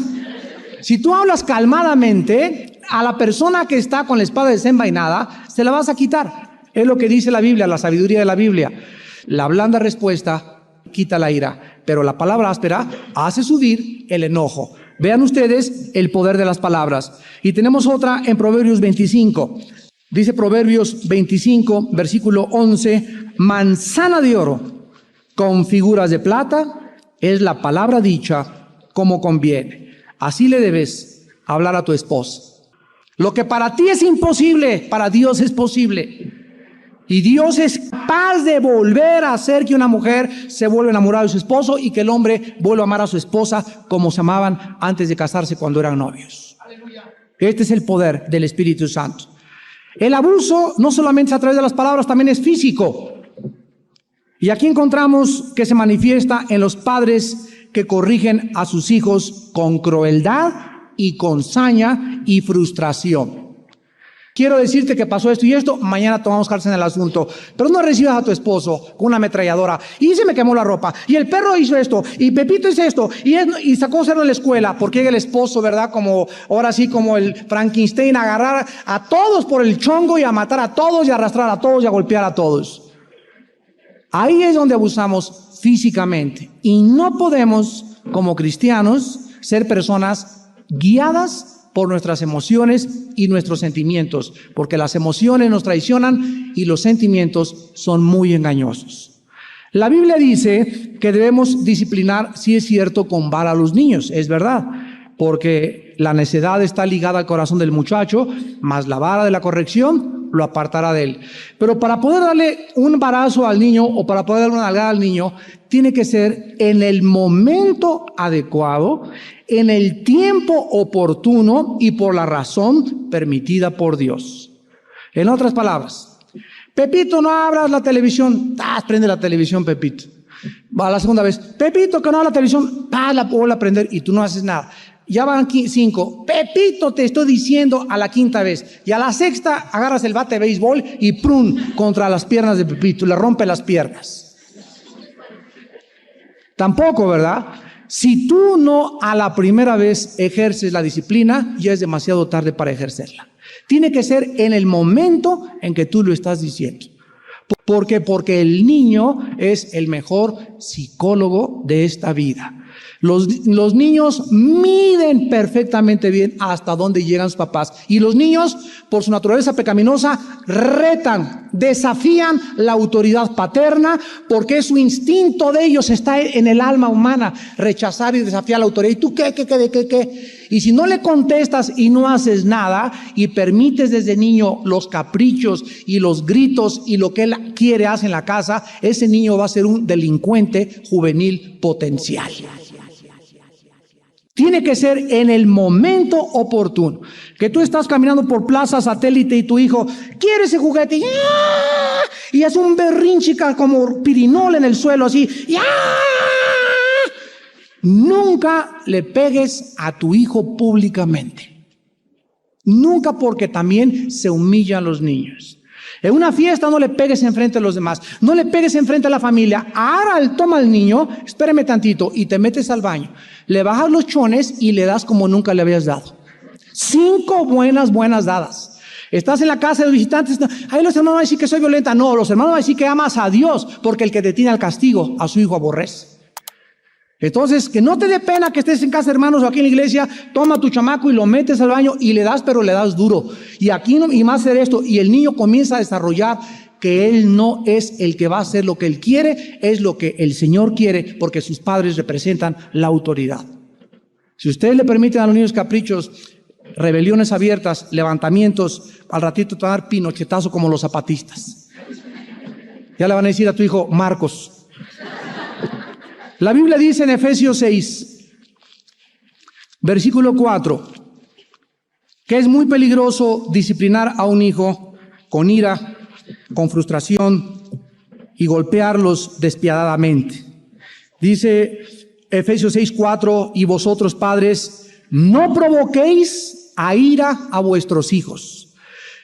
A: si tú hablas calmadamente, a la persona que está con la espada desenvainada, se la vas a quitar. Es lo que dice la Biblia, la sabiduría de la Biblia. La blanda respuesta quita la ira, pero la palabra áspera hace subir el enojo. Vean ustedes el poder de las palabras. Y tenemos otra en Proverbios 25. Dice Proverbios 25, versículo 11, manzana de oro con figuras de plata es la palabra dicha como conviene. Así le debes hablar a tu esposa. Lo que para ti es imposible, para Dios es posible. Y Dios es capaz de volver a hacer que una mujer se vuelva a enamorar de su esposo y que el hombre vuelva a amar a su esposa como se amaban antes de casarse cuando eran novios. Este es el poder del Espíritu Santo. El abuso no solamente es a través de las palabras, también es físico. Y aquí encontramos que se manifiesta en los padres que corrigen a sus hijos con crueldad y con saña y frustración. Quiero decirte que pasó esto y esto, mañana tomamos cárcel en el asunto. Pero no recibas a tu esposo con una ametralladora. Y se me quemó la ropa. Y el perro hizo esto. Y Pepito hizo esto. Y sacó cerdo en la escuela. Porque llega el esposo, ¿verdad? Como, ahora sí, como el Frankenstein, a agarrar a todos por el chongo y a matar a todos y a arrastrar a todos y a golpear a todos. Ahí es donde abusamos físicamente. Y no podemos, como cristianos, ser personas guiadas por nuestras emociones y nuestros sentimientos, porque las emociones nos traicionan y los sentimientos son muy engañosos. La Biblia dice que debemos disciplinar, si es cierto, con vara a los niños, es verdad, porque la necedad está ligada al corazón del muchacho, mas la vara de la corrección lo apartará de él. Pero para poder darle un varazo al niño o para poder darle una nalgada al niño, tiene que ser en el momento adecuado, en el tiempo oportuno y por la razón permitida por Dios. En otras palabras, Pepito, no abras la televisión. Prende la televisión, Pepito. Va la segunda vez, Pepito, que no abra la televisión. La vuelve a prender y tú no haces nada. Ya van 5. Pepito, te estoy diciendo a la quinta vez. Y a la sexta agarras el bate de béisbol y ¡prum! Contra las piernas de Pepito. Le rompe las piernas. Tampoco, ¿verdad? Si tú no a la primera vez ejerces la disciplina, ya es demasiado tarde para ejercerla. Tiene que ser en el momento en que tú lo estás diciendo. ¿Por qué? Porque el niño es el mejor psicólogo de esta vida. Los niños miden perfectamente bien hasta dónde llegan sus papás. Y los niños, por su naturaleza pecaminosa, retan, desafían la autoridad paterna, porque su instinto de ellos está en el alma humana, rechazar y desafiar la autoridad. ¿Y tú qué? Y si no le contestas y no haces nada y permites desde niño los caprichos y los gritos y lo que él quiere hacer en la casa, ese niño va a ser un delincuente juvenil potencial. Tiene que ser en el momento oportuno. Que tú estás caminando por Plaza Satélite y tu hijo quiere ese juguete y hace un berrinche como pirinola en el suelo así. Nunca le pegues a tu hijo públicamente. Nunca, porque también se humillan los niños. En una fiesta no le pegues enfrente a los demás, no le pegues enfrente a la familia. Ahora toma al niño, espérame tantito, y te metes al baño. Le bajas los chones y le das como nunca le habías dado. 5 buenas dadas. Estás en la casa de los visitantes, ahí los hermanos van a decir que soy violenta. No, los hermanos van a decir que amas a Dios, porque el que te tiene al castigo, a su hijo aborrece. Entonces, que no te dé pena que estés en casa, hermanos, o aquí en la iglesia. Toma a tu chamaco y lo metes al baño y le das, pero le das duro. Y aquí no, y más hacer esto, y el niño comienza a desarrollar que él no es el que va a hacer lo que él quiere, es lo que el Señor quiere, porque sus padres representan la autoridad. Si ustedes le permiten a los niños caprichos, rebeliones abiertas, levantamientos, al ratito te van a dar pinochetazo como los zapatistas. Ya le van a decir a tu hijo, Marcos. La Biblia dice en Efesios 6, versículo 4, que es muy peligroso disciplinar a un hijo con ira, con frustración y golpearlos despiadadamente. Dice Efesios 6, 4, y vosotros padres, no provoquéis a ira a vuestros hijos,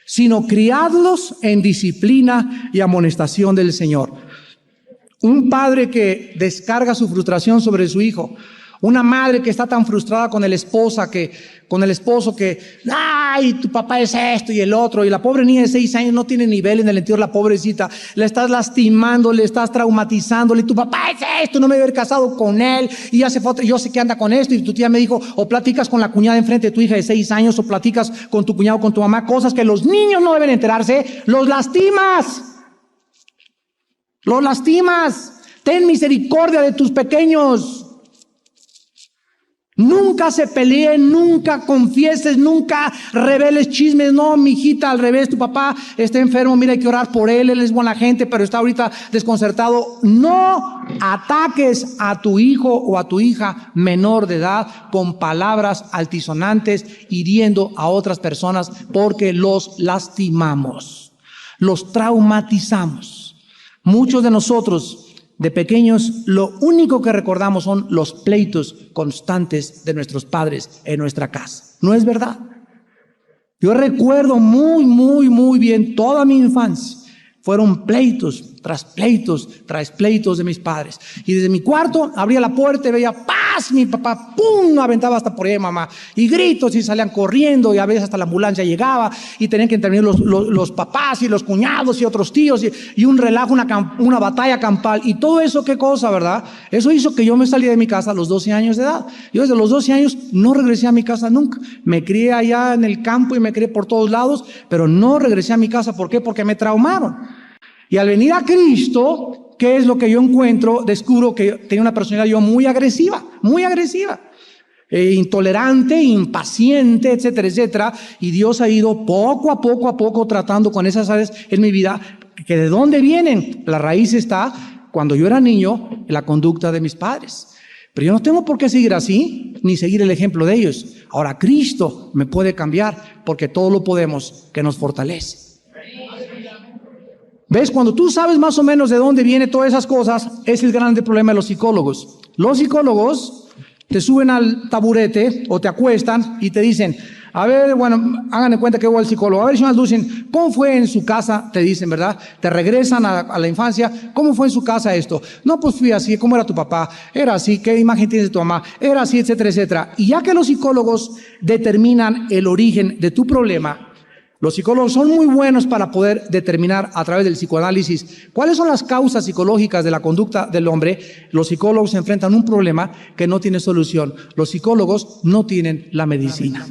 A: sino criadlos en disciplina y amonestación del Señor. Un padre que descarga su frustración sobre su hijo, una madre que está tan frustrada con el esposo que, ay, tu papá es esto y el otro, y la pobre niña de 6 años no tiene nivel en el interior, la pobrecita, le estás lastimando, le estás traumatizándole, tu papá es esto, no me voy a haber casado con él, y ya se fue otro, yo sé que anda con esto, y tu tía me dijo, o platicas con la cuñada enfrente de tu hija de 6 años, o platicas con tu cuñado, con tu mamá, cosas que los niños no deben enterarse, los lastimas. Los lastimas. Ten misericordia de tus pequeños. Nunca se peleen, nunca confieses, nunca reveles chismes. No, mijita, al revés, tu papá está enfermo, mira, hay que orar por él, él es buena gente, pero está ahorita desconcertado. No ataques a tu hijo o a tu hija menor de edad con palabras altisonantes, hiriendo a otras personas, porque los lastimamos, los traumatizamos. Muchos de nosotros, de pequeños, lo único que recordamos son los pleitos constantes de nuestros padres en nuestra casa. ¿No es verdad? Yo recuerdo muy bien toda mi infancia. Fueron pleitos tras pleitos de mis padres. Y desde mi cuarto abría la puerta y veía paz, mi papá, ¡pum!, aventaba hasta por ahí, mamá. Y gritos y salían corriendo y a veces hasta la ambulancia llegaba y tenían que intervenir los papás y los cuñados y otros tíos y un relajo, una batalla campal. Y todo eso, ¿qué cosa, verdad? Eso hizo que yo me salí de mi casa a los 12 años de edad. Yo desde los 12 años no regresé a mi casa nunca. Me crié allá en el campo y me crié por todos lados, pero no regresé a mi casa. ¿Por qué? Porque me traumaron. Y al venir a Cristo, ¿qué es lo que yo encuentro? Descubro que tenía una personalidad yo muy agresiva, intolerante, impaciente, etcétera, etcétera. Y Dios ha ido poco a poco tratando con esas áreas en mi vida. ¿Que de dónde vienen? La raíz está, cuando yo era niño, en la conducta de mis padres. Pero yo no tengo por qué seguir así, ni seguir el ejemplo de ellos. Ahora Cristo me puede cambiar, porque todo lo podemos, que nos fortalece. ¿Ves? Cuando tú sabes más o menos de dónde vienen todas esas cosas, es el grande problema de los psicólogos. Los psicólogos te suben al taburete o te acuestan y te dicen, a ver, bueno, hagan de cuenta que voy al psicólogo. A ver, señor Lucien, ¿cómo fue en su casa? Te dicen, ¿verdad? Te regresan a la infancia. ¿Cómo fue en su casa esto? No, pues fui así. ¿Cómo era tu papá? Era así. ¿Qué imagen tienes de tu mamá? Era así, etcétera, etcétera. Y ya que los psicólogos determinan el origen de tu problema, los psicólogos son muy buenos para poder determinar a través del psicoanálisis cuáles son las causas psicológicas de la conducta del hombre. Los psicólogos se enfrentan a un problema que no tiene solución. Los psicólogos no tienen la medicina.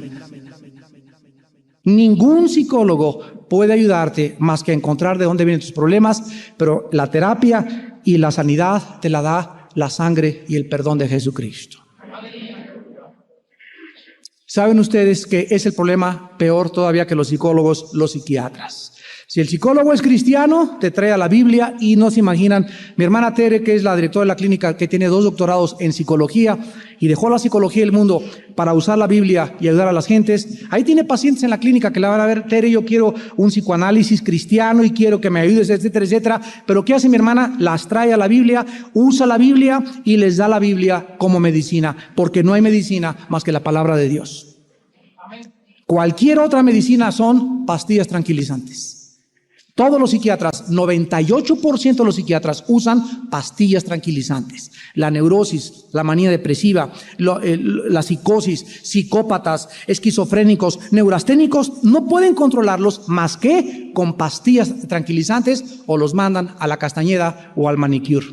A: Ningún psicólogo puede ayudarte más que a encontrar de dónde vienen tus problemas, pero la terapia y la sanidad te la da la sangre y el perdón de Jesucristo. ¿Saben ustedes que es el problema peor todavía que los psicólogos, los psiquiatras? Si el psicólogo es cristiano, te trae a la Biblia y no se imaginan. Mi hermana Tere, que es la directora de la clínica, que tiene 2 doctorados en psicología y dejó la psicología del mundo para usar la Biblia y ayudar a las gentes. Ahí tiene pacientes en la clínica que la van a ver, Tere, yo quiero un psicoanálisis cristiano y quiero que me ayudes, etcétera, etcétera. Pero ¿qué hace mi hermana? Las trae a la Biblia, usa la Biblia y les da la Biblia como medicina, porque no hay medicina más que la palabra de Dios. Cualquier otra medicina son pastillas tranquilizantes. Todos los psiquiatras, 98% de los psiquiatras usan pastillas tranquilizantes. La neurosis, la manía depresiva, la psicosis, psicópatas, esquizofrénicos, neurasténicos, no pueden controlarlos más que con pastillas tranquilizantes o los mandan a la Castañeda o al manicure.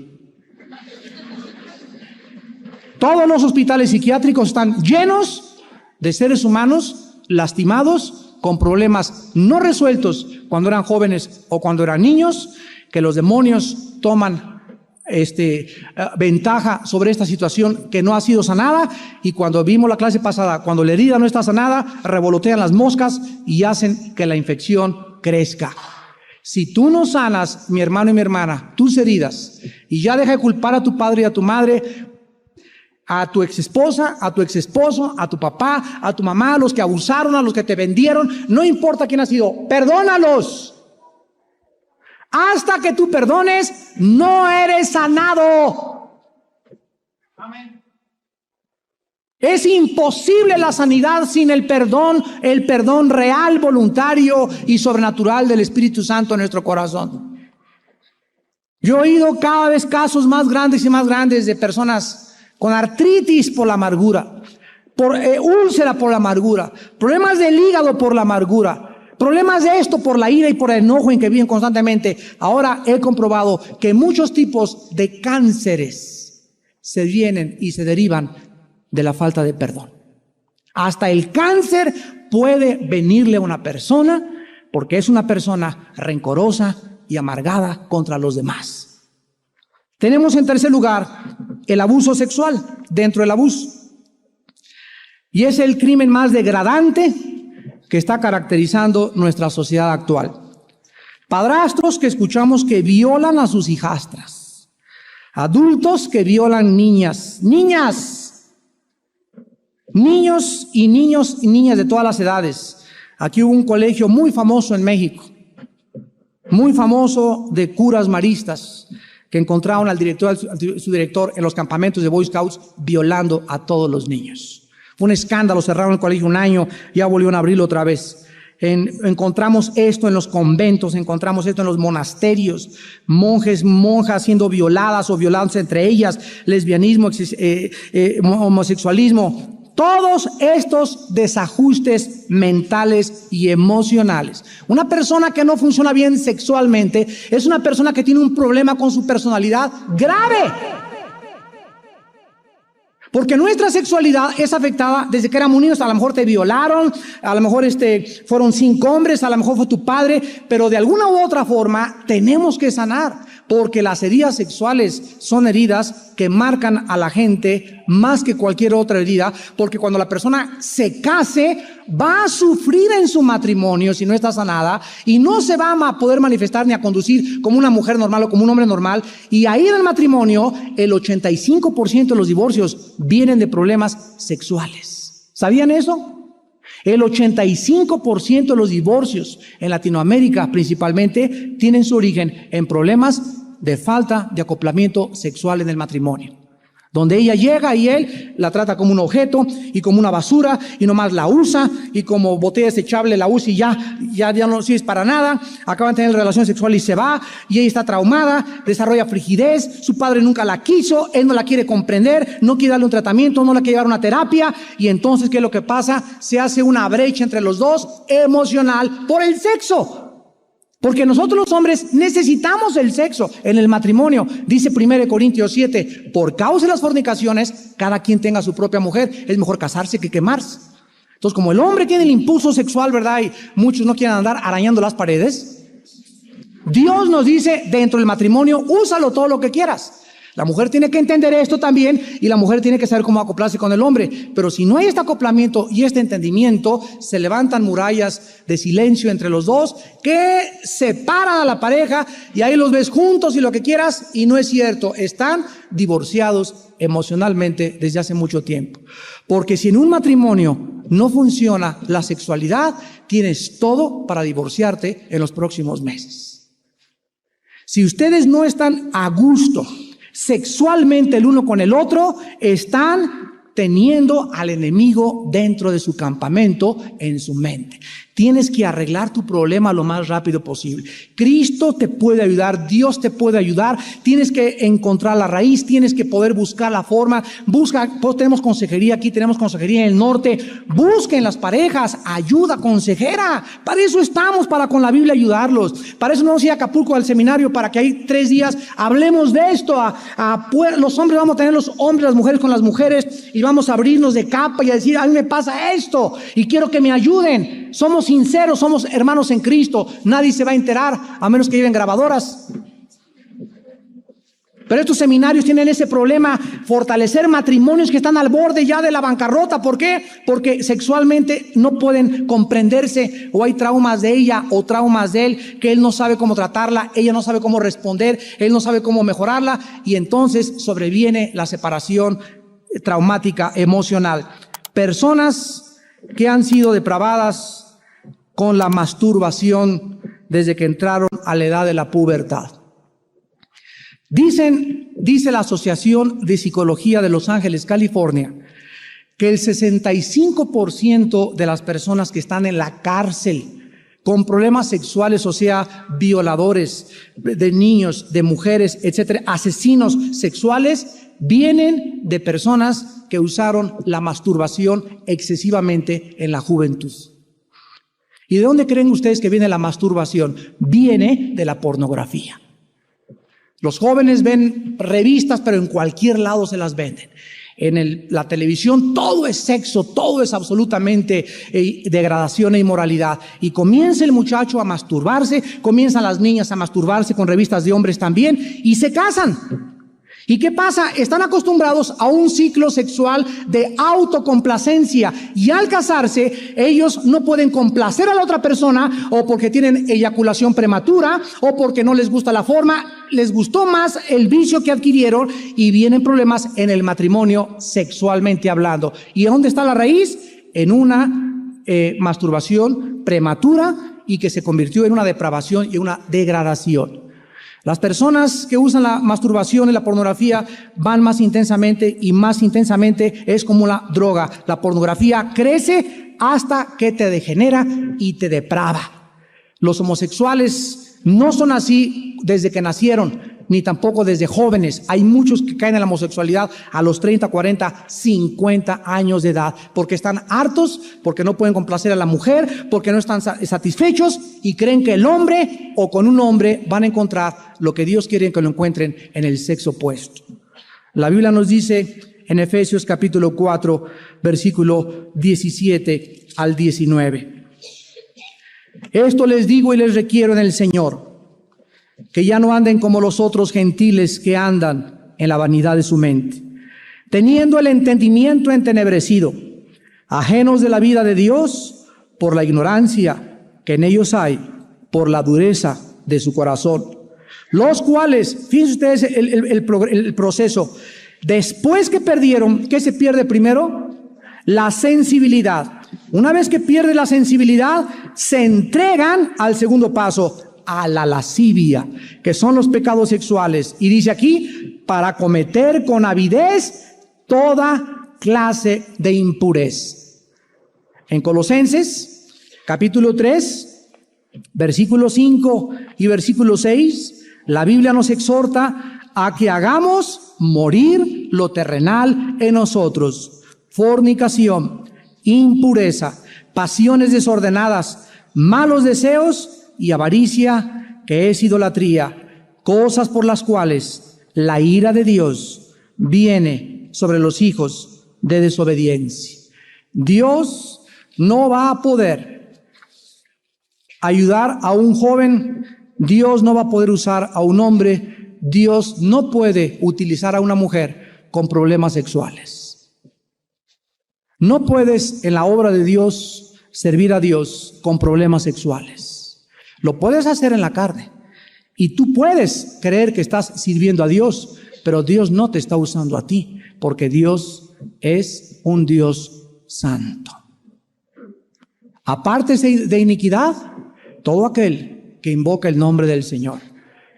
A: Todos los hospitales psiquiátricos están llenos de seres humanos lastimados, con problemas no resueltos cuando eran jóvenes o cuando eran niños, que los demonios toman ventaja sobre esta situación que no ha sido sanada, y cuando vimos la clase pasada, cuando la herida no está sanada, revolotean las moscas y hacen que la infección crezca. Si tú no sanas, mi hermano y mi hermana, tus heridas, y ya deja de culpar a tu padre y a tu madre, a tu exesposa, a tu exesposo, a tu papá, a tu mamá, a los que abusaron, a los que te vendieron, no importa quién ha sido, perdónalos. Hasta que tú perdones, no eres sanado. Amén. Es imposible la sanidad sin el perdón real, voluntario y sobrenatural del Espíritu Santo en nuestro corazón. Yo he oído cada vez casos más grandes y más grandes de personas con artritis por la amargura, por úlcera por la amargura, problemas del hígado por la amargura, problemas de esto por la ira y por el enojo en que viven constantemente. Ahora he comprobado que muchos tipos de cánceres se vienen y se derivan de la falta de perdón. Hasta el cáncer puede venirle a una persona porque es una persona rencorosa y amargada contra los demás. Tenemos en tercer lugar el abuso sexual dentro del abuso. Y es el crimen más degradante que está caracterizando nuestra sociedad actual. Padrastros que escuchamos que violan a sus hijastras. Adultos que violan niñas. Niños y niñas de todas las edades. Aquí hubo un colegio muy famoso en México. Muy famoso de curas maristas, que encontraron al director, su director en los campamentos de Boy Scouts violando a todos los niños. Fue un escándalo, cerraron el colegio un año, ya volvieron a abrirlo otra vez. Encontramos esto en los conventos, encontramos esto en los monasterios, monjas siendo violadas o violándose entre ellas, lesbianismo, homosexualismo. Todos estos desajustes mentales y emocionales. Una persona que no funciona bien sexualmente es una persona que tiene un problema con su personalidad grave. Porque nuestra sexualidad es afectada desde que éramos niños. A lo mejor te violaron, a lo mejor fueron 5 hombres, a lo mejor fue tu padre, pero de alguna u otra forma tenemos que sanar, porque las heridas sexuales son heridas que marcan a la gente más que cualquier otra herida, porque cuando la persona se case va a sufrir en su matrimonio si no está sanada, y no se va a poder manifestar ni a conducir como una mujer normal o como un hombre normal, y ahí en el matrimonio el 85% de los divorcios vienen de problemas sexuales. ¿Sabían eso? El 85% de los divorcios en Latinoamérica principalmente tienen su origen en problemas de falta de acoplamiento sexual en el matrimonio, donde ella llega y él la trata como un objeto y como una basura y nomás la usa, y como botella desechable la usa y ya no sirve para nada. Acaban de tener relación sexual y se va, y ella está traumada, desarrolla frigidez, su padre nunca la quiso, él no la quiere comprender, no quiere darle un tratamiento, no la quiere llevar a una terapia, y entonces ¿qué es lo que pasa? Se hace una brecha entre los dos emocional por el sexo. Porque nosotros los hombres necesitamos el sexo en el matrimonio. Dice 1 Corintios 7, por causa de las fornicaciones, cada quien tenga su propia mujer. Es mejor casarse que quemarse. Entonces, como el hombre tiene el impulso sexual, ¿verdad? Y muchos no quieren andar arañando las paredes. Dios nos dice, dentro del matrimonio, úsalo todo lo que quieras. La mujer tiene que entender esto también, y la mujer tiene que saber cómo acoplarse con el hombre. Pero si no hay este acoplamiento y este entendimiento, se levantan murallas de silencio entre los dos que separan a la pareja, y ahí los ves juntos y lo que quieras, y no es cierto. Están divorciados emocionalmente desde hace mucho tiempo. Porque si en un matrimonio no funciona la sexualidad, tienes todo para divorciarte en los próximos meses. Si ustedes no están a gusto sexualmente el uno con el otro, están teniendo al enemigo dentro de su campamento en su mente. Tienes que arreglar tu problema lo más rápido posible. Cristo te puede ayudar, Dios te puede ayudar. Tienes que encontrar la raíz, tienes que poder buscar la forma. Pues tenemos consejería aquí, tenemos consejería en el norte. Busquen las parejas ayuda consejera. Para eso estamos, para con la Biblia ayudarlos. Para eso no vamos a ir a Acapulco al seminario, para que ahí 3 días hablemos de esto. Los hombres vamos a tener los hombres, las mujeres con las mujeres, y vamos a abrirnos de capa y a decir: a mí me pasa esto y quiero que me ayuden. Somos sinceros, somos hermanos en Cristo. Nadie se va a enterar a menos que lleven grabadoras. Pero estos seminarios tienen ese problema: fortalecer matrimonios que están al borde ya de la bancarrota. ¿Por qué? Porque sexualmente no pueden comprenderse, o hay traumas de ella o traumas de él, que él no sabe cómo tratarla, ella no sabe cómo responder, él no sabe cómo mejorarla, y entonces sobreviene la separación traumática emocional. Personas que han sido depravadas con la masturbación desde que entraron a la edad de la pubertad. Dice la Asociación de Psicología de Los Ángeles, California, que el 65% de las personas que están en la cárcel con problemas sexuales, o sea, violadores de niños, de mujeres, etcétera, asesinos sexuales, vienen de personas que usaron la masturbación excesivamente en la juventud. ¿Y de dónde creen ustedes que viene la masturbación? Viene de la pornografía. Los jóvenes ven revistas, pero en cualquier lado se las venden. En la televisión todo es sexo, todo es absolutamente degradación e inmoralidad. Y comienza el muchacho a masturbarse, comienzan las niñas a masturbarse con revistas de hombres también, y se casan. ¿Y qué pasa? Están acostumbrados a un ciclo sexual de autocomplacencia, y al casarse ellos no pueden complacer a la otra persona, o porque tienen eyaculación prematura, o porque no les gusta la forma. Les gustó más el vicio que adquirieron, y vienen problemas en el matrimonio sexualmente hablando. ¿Y dónde está la raíz? En una masturbación prematura, y que se convirtió en una depravación y una degradación. Las personas que usan la masturbación y la pornografía van más intensamente, y más intensamente es como la droga. La pornografía crece hasta que te degenera y te deprava. Los homosexuales no son así desde que nacieron, ni tampoco desde jóvenes. Hay muchos que caen en la homosexualidad a los 30, 40, 50 años de edad, porque están hartos, porque no pueden complacer a la mujer, porque no están satisfechos, y creen que el hombre o con un hombre van a encontrar lo que Dios quiere que lo encuentren en el sexo opuesto. La Biblia nos dice en Efesios capítulo 4, versículo 17 al 19. Esto les digo y les requiero en el Señor, que ya no anden como los otros gentiles que andan en la vanidad de su mente, teniendo el entendimiento entenebrecido, ajenos de la vida de Dios por la ignorancia que en ellos hay, por la dureza de su corazón, los cuales, fíjense ustedes el proceso, después que perdieron, ¿qué se pierde primero? La sensibilidad. Una vez que pierde la sensibilidad, se entregan al segundo paso, a la lascivia, que son los pecados sexuales. Y dice aquí, para cometer con avidez toda clase de impurez. En Colosenses, capítulo 3, versículo 5 y versículo 6, la Biblia nos exhorta a que hagamos morir lo terrenal en nosotros: fornicación, impureza, pasiones desordenadas, malos deseos y avaricia, que es idolatría, cosas por las cuales la ira de Dios viene sobre los hijos de desobediencia. Dios no va a poder ayudar a un joven, Dios no va a poder usar a un hombre, Dios no puede utilizar a una mujer con problemas sexuales. No puedes en la obra de Dios servir a Dios con problemas sexuales. Lo puedes hacer en la carne, y tú puedes creer que estás sirviendo a Dios, pero Dios no te está usando a ti, porque Dios es un Dios santo. Apártese de iniquidad todo aquel que invoca el nombre del Señor.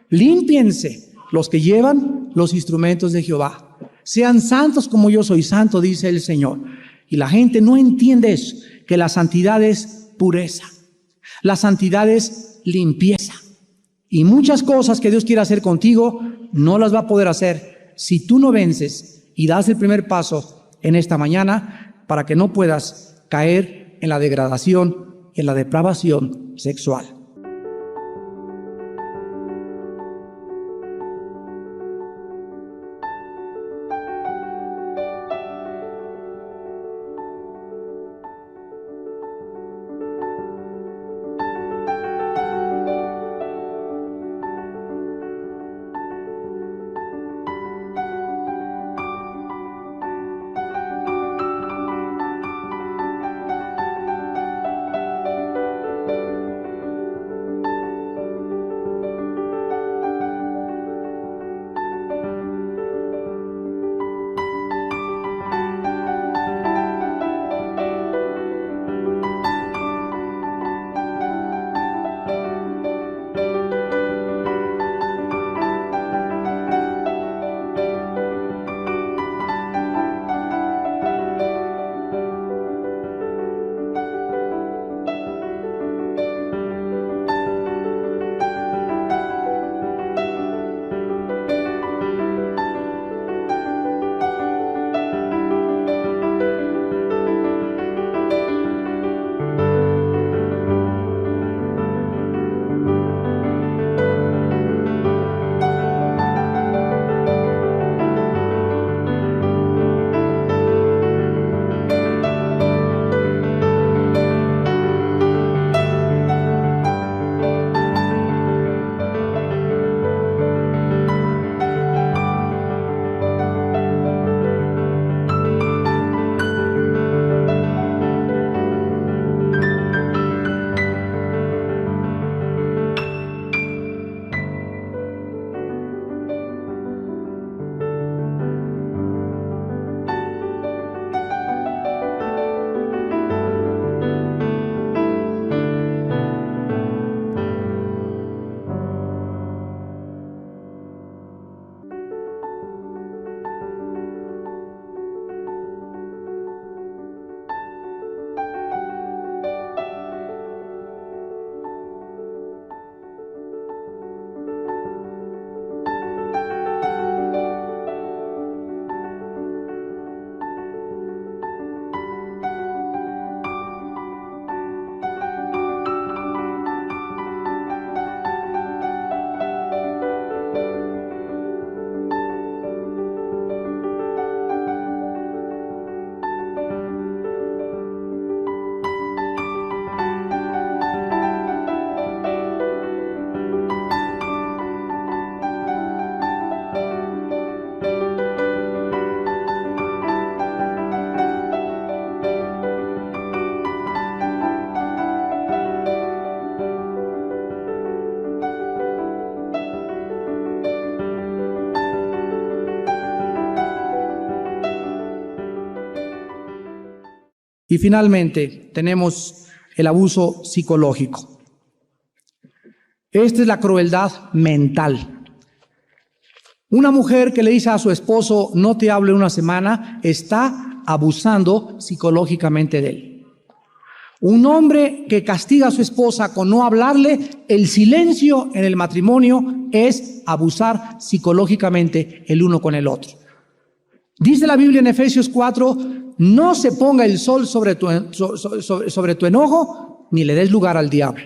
A: Límpiense los que llevan los instrumentos de Jehová. Sean santos como yo soy santo, dice el Señor. Y la gente no entiende eso, que la santidad es pureza. La santidad es limpieza. Y muchas cosas que Dios quiere hacer contigo, no las va a poder hacer si tú no vences y das el primer paso en esta mañana para que no puedas caer en la degradación, en la depravación sexual. Y finalmente tenemos el abuso psicológico. Esta es la crueldad mental. Una mujer que le dice a su esposo, no te hablo en una semana, está abusando psicológicamente de él. Un hombre que castiga a su esposa con no hablarle, el silencio en el matrimonio es abusar psicológicamente el uno con el otro. Dice la Biblia en Efesios 4, no se ponga el sol sobre tu enojo, ni le des lugar al diablo.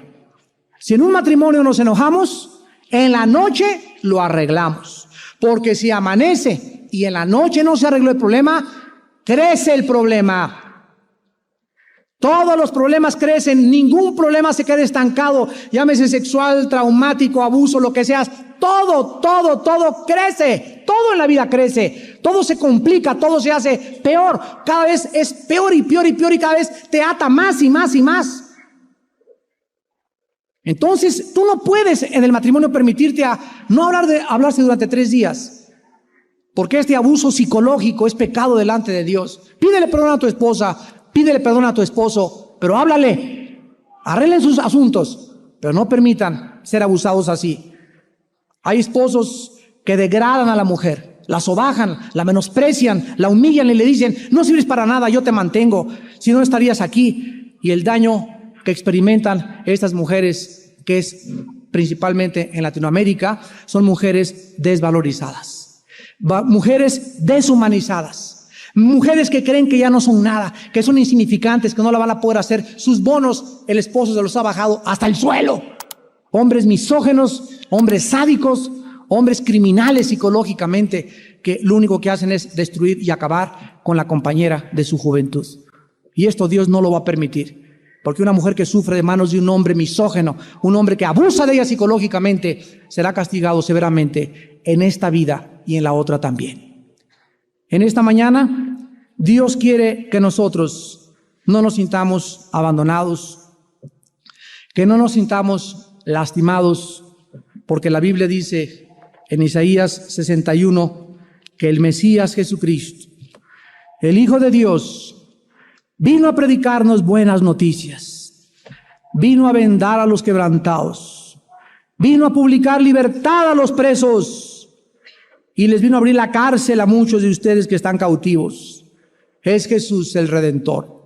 A: Si en un matrimonio nos enojamos, en la noche lo arreglamos. Porque si amanece y en la noche no se arregló el problema, crece el problema. Todos los problemas crecen, ningún problema se queda estancado, llámese sexual, traumático, abuso, lo que sea. Todo crece, todo en la vida crece, todo se complica, todo se hace peor, cada vez es peor y peor y peor y cada vez te ata más y más y más. Entonces, tú no puedes en el matrimonio permitirte no hablarse durante 3 días, porque este abuso psicológico es pecado delante de Dios. Pídele perdón a tu esposa, pídele perdón a tu esposo, pero háblale, arreglen sus asuntos, pero no permitan ser abusados así. Hay esposos que degradan a la mujer, la sobajan, la menosprecian, la humillan y le dicen, no sirves para nada, yo te mantengo, si no estarías aquí. Y el daño que experimentan estas mujeres, que es principalmente en Latinoamérica, son mujeres desvalorizadas, mujeres deshumanizadas, mujeres que creen que ya no son nada, que son insignificantes, que no la van a poder hacer. Sus bonos, el esposo se los ha bajado hasta el suelo. Hombres misógenos, hombres sádicos, hombres criminales psicológicamente, que lo único que hacen es destruir y acabar con la compañera de su juventud. Y esto Dios no lo va a permitir, porque una mujer que sufre de manos de un hombre misógeno, un hombre que abusa de ella psicológicamente, será castigado severamente en esta vida y en la otra también. En esta mañana, Dios quiere que nosotros no nos sintamos abandonados, que no nos sintamos lastimados, porque la Biblia dice en Isaías 61 que el Mesías Jesucristo, el Hijo de Dios, vino a predicarnos buenas noticias, vino a vendar a los quebrantados, vino a publicar libertad a los presos y les vino a abrir la cárcel a muchos de ustedes que están cautivos. Es Jesús el Redentor.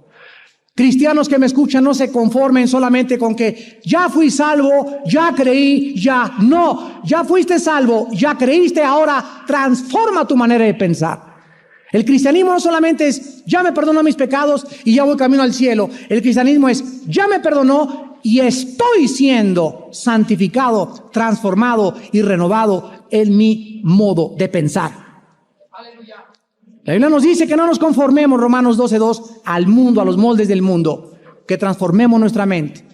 A: Cristianos que me escuchan, no se conformen solamente con que ya fui salvo, ya creí, ya no. Ya fuiste salvo, ya creíste, ahora transforma tu manera de pensar. El cristianismo no solamente es ya me perdonó mis pecados y ya voy camino al cielo. El cristianismo es ya me perdonó y estoy siendo santificado, transformado y renovado en mi modo de pensar. La Biblia nos dice que no nos conformemos, Romanos 12:2, al mundo, a los moldes del mundo, que transformemos nuestra mente.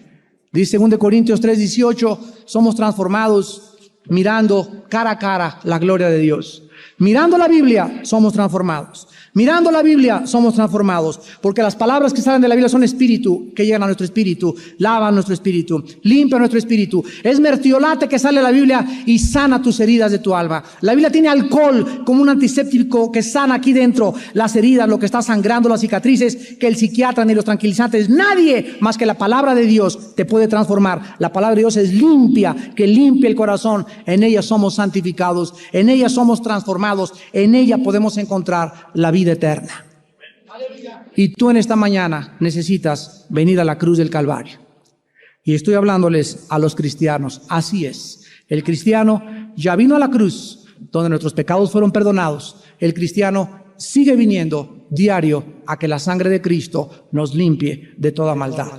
A: Dice 2 Corintios 3:18, somos transformados mirando cara a cara la gloria de Dios. Mirando la Biblia, somos transformados. Mirando la Biblia, somos transformados, porque las palabras que salen de la Biblia son espíritu, que llegan a nuestro espíritu, lavan nuestro espíritu, limpian nuestro espíritu. Es mertiolate que sale de la Biblia y sana tus heridas de tu alma. La Biblia tiene alcohol como un antiséptico que sana aquí dentro las heridas, lo que está sangrando, las cicatrices, que el psiquiatra ni los tranquilizantes, nadie más que la palabra de Dios te puede transformar. La palabra de Dios es limpia, que limpia el corazón. En ella somos santificados, en ella somos transformados, en ella podemos encontrar la vida eterna. Y tú en esta mañana necesitas venir a la cruz del Calvario. Y estoy hablándoles a los cristianos. Así es. El cristiano ya vino a la cruz, donde nuestros pecados fueron perdonados. El cristiano sigue viniendo diario a que la sangre de Cristo nos limpie de toda maldad.